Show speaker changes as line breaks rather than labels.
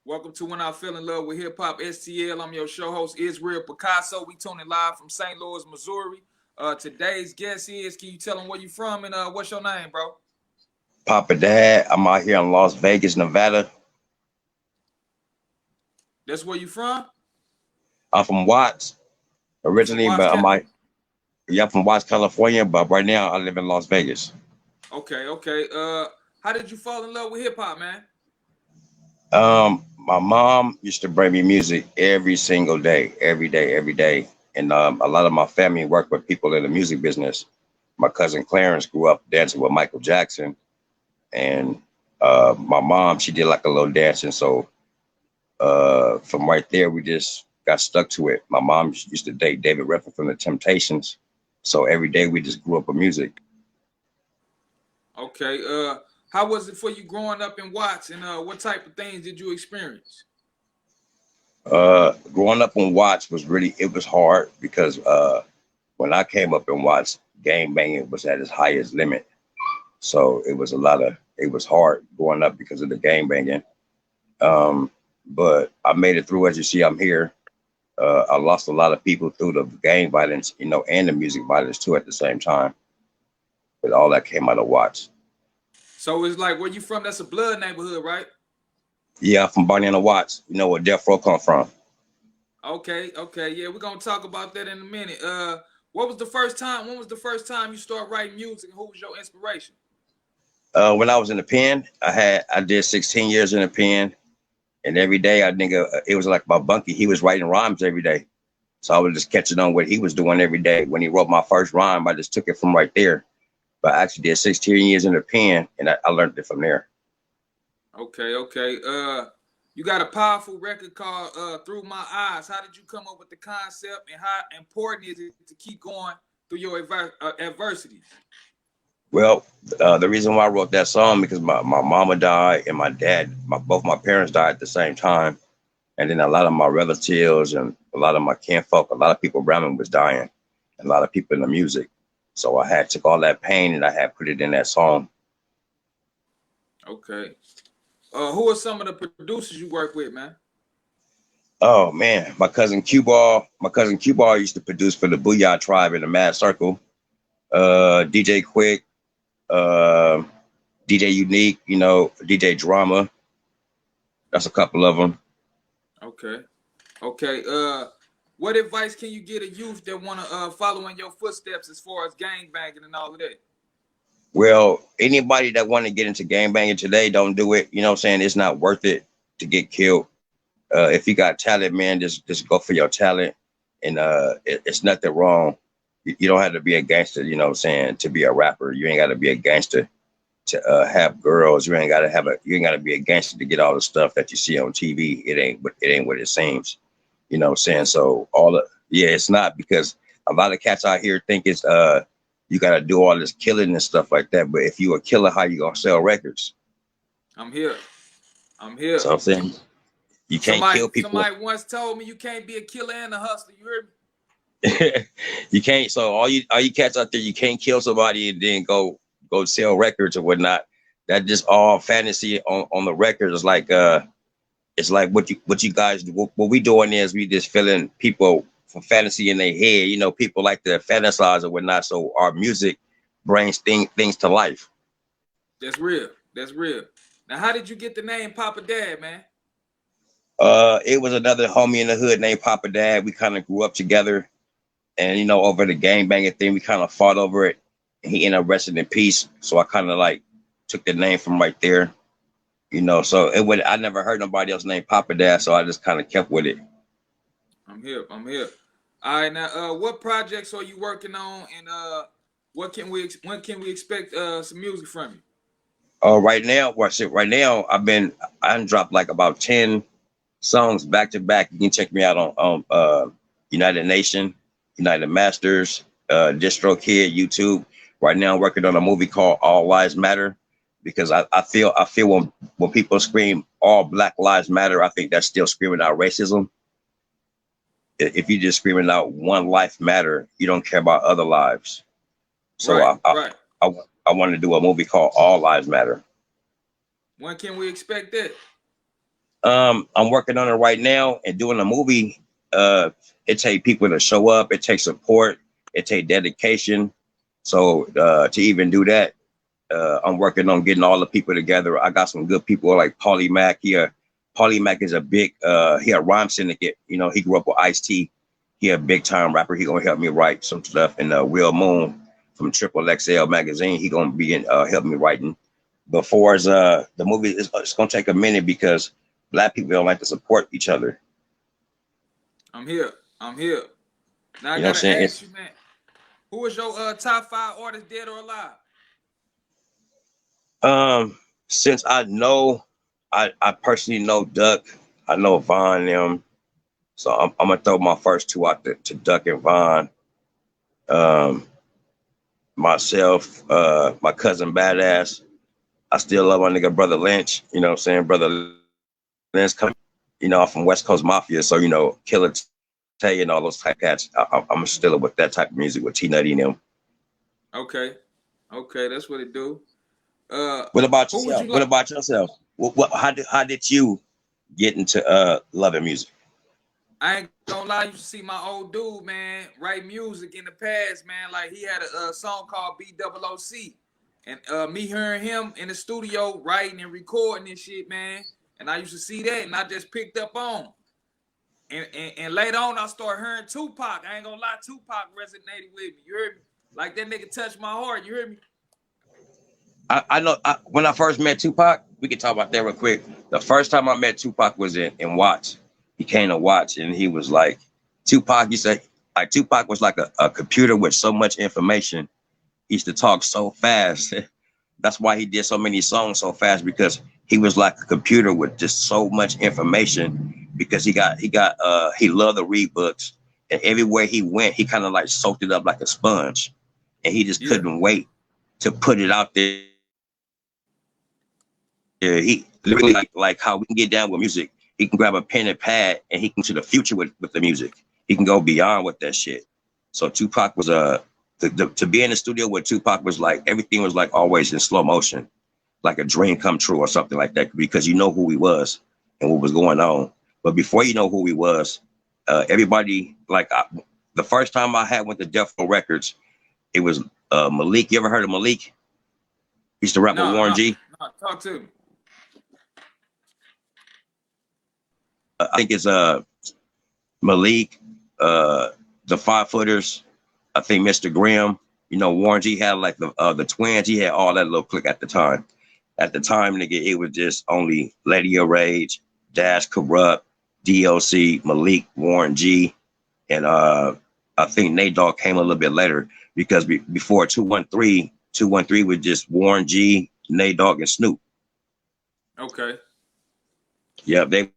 Welcome to When I Fell in Love with Hip Hop STL. I'm your show host, Israel Picasso. We tuning live from St. Louis, Missouri. Today's guest is, can you tell them where you from and what's your name, bro?
Papadad. I'm out here in Las Vegas, Nevada.
That's where you from?
I'm from Watts
You from
originally,
Watts,
but I'm
Cat?
like, yeah, I'm from Watts, California, but right now I live in Las Vegas.
Okay. How did you fall in love with hip hop, man?
My mom used to bring me music every single day, every day, every day. And a lot of my family worked with people in the music business. My cousin Clarence grew up dancing with Michael Jackson, and my mom, she did like a little dancing. So from right there, we just got stuck to it. My mom used to date David Ruffin from the Temptations, so every day we just grew up with music.
Okay. How was it for you growing up in Watts, and what type of things did you experience?
Growing up in Watts was really, it was hard because when I came up in Watts, gang banging was at its highest limit. So it was hard growing up because of the gang banging. Um, but I made it through. As you see, I'm here. I lost a lot of people through the gang violence, and the music violence too at the same time. But all that came out of Watts.
So it's like, where you from? That's a blood neighborhood, right?
Yeah, I'm from Barney and Watts. You know where Death Row come from.
Okay. Yeah, we're gonna talk about that in a minute. What was the first time? When was the first time you started writing music? And who was your inspiration?
When I was in the pen, I did 16 years in the pen, and every day I nigga, it was like my bunkie. He was writing rhymes every day, so I was just catching on what he was doing every day. When he wrote my first rhyme, I just took it from right there. But I actually did 16 years in the pen, and I learned it from there.
Okay. You got a powerful record called "Through My Eyes." How did you come up with the concept, and how important is it to keep going through your adversities?
Well, the reason why I wrote that song because my mama died and my dad, both my parents died at the same time, and then a lot of my relatives and a lot of my kinfolk, a lot of people around me was dying, and a lot of people in the music. So I had took all that pain and I had put it in that song.
Okay. Who are some of the producers you work with, man?
Oh man, my cousin Q Ball used to produce for the Booyah Tribe in the Mad Circle. DJ Quick, uh, DJ Unique, DJ Drama. That's a couple of them.
Okay. What advice can you get a youth that want to follow in your footsteps as far as gang banging and all of that?
Well, anybody that want to get into gang banging today, don't do it. You know what I'm saying? It's not worth it to get killed. If you got talent, man, just go for your talent, and it's nothing wrong. You don't have to be a gangster. You know what I'm saying? To be a rapper, you ain't got to be a gangster to have girls. You ain't got to be a gangster to get all the stuff that you see on TV. It ain't what it seems. You know what I'm saying?
Yes,
So yeah, it's not because a lot of cats out here think it's you got to do all this killing and stuff like that. But if you a killer, how you gonna sell records?
I'm here. I'm here.
So I'm saying you can't
Somebody,
kill people.
somebody once told me you can't be a killer and a hustler. You heard me?
You can't. So all you cats out there, you can't kill somebody and then go sell records or whatnot. That just all fantasy on the record. It's like what you guys do. What we doing is we just filling people for fantasy in their head. People like to fantasize or whatnot. So our music brings things to life.
That's real. That's real. Now, how did you get the name Papadad, man?
It was another homie in the hood named Papa Dad. We kind of grew up together, and over the gang banging thing, we kind of fought over it. And he ended up resting in peace. So I kind of like took the name from right there. So it would I never heard nobody else named Papa Dad, so I just kind of kept with it.
I'm here. I'm here. All right. Now, what projects are you working on, and when can we expect some music from you?
Right now, right now, I dropped like about 10 songs back to back. You can check me out on United Nation, United Masters, Distro Kid, YouTube. Right now, I'm working on a movie called All Lives Matter because I feel when people scream All Black Lives Matter, I think that's still screaming out racism. If you just screaming out one life matter, you don't care about other lives. So
Right.
I I,
Right.
I, I wanted to do a movie called All Lives Matter.
When can we expect that?
I'm working on it right now, and doing a movie. It takes people to show up. It takes support. It takes dedication. So to even do that, I'm working on getting all the people together. I got some good people like Paulie Mac here. Paulie Mac is a big he a rhyme syndicate. You know, he grew up with Ice-T. He a big time rapper. He gonna help me write some stuff. And Will Moon from Triple XL magazine, he gonna be in help me writing. Before as the movie, it's gonna take a minute because Black people don't like to support each other.
I'm here. I'm here. Now I
You know what I'm
gotta
saying?
ask you, man. Who is your top 5 artists, dead or alive?
Since I know, I personally know Duck. I know Von them. So I'm gonna throw my first two out to Duck and Von. Um, Myself, my cousin Badass. I still love my nigga Brother Lynch. You know what I'm saying? Brother Lynch coming, you know, I'm from West Coast Mafia. So, you know, Killer Tay and all those type cats. I'm still with that type of music with T Nutty and them.
Okay. Okay, that's what it do.
What about
Who would
yourself?
you
What
like?
about yourself? How did you get into loving music?
I ain't gonna lie, you should see my old dude, man, write music in the past, man. Like he had a song called BOOC. And me hearing him in the studio writing and recording and shit, man. And I used to see that and I just picked up on. And later on, I started hearing Tupac. I ain't gonna lie, Tupac resonated with me. You heard me? Like that nigga touched my heart. You heard me?
I know when I first met Tupac, we can talk about that real quick. The first time I met Tupac was in Watts. He came to Watts and he was like, Tupac, he said, like Tupac was like a computer with so much information. He used to talk so fast. That's why he did so many songs so fast, because he was like a computer with just so much information, because he loved to read books, and everywhere he went, he kind of like soaked it up like a sponge, and he just
Yeah.
couldn't wait to put it out there. He literally like how we can get down with music. He can grab a pen and pad and he can to the future with the music. He can go beyond with that shit. So Tupac was to be in the studio with Tupac was like everything was like always in slow motion, like a dream come true or something like that, because you know who he was and what was going on. But before you know who he was, everybody the first time I went to Death Row Records, it was Malik. You ever heard of Malik? He used to rap with Warren G.
No, talk to me.
I think it's Malik, the 5 footers. I think Mr. Grimm. You know, Warren G had like the twins. He had all that little clique at the time. At the time, nigga, it was just only Lady of Rage, Dash Corrupt, DLC, Malik, Warren G, and I think Nate Dogg came a little bit later, because before 213 was just Warren G, Nate Dogg, and Snoop.
Okay.
Yeah, they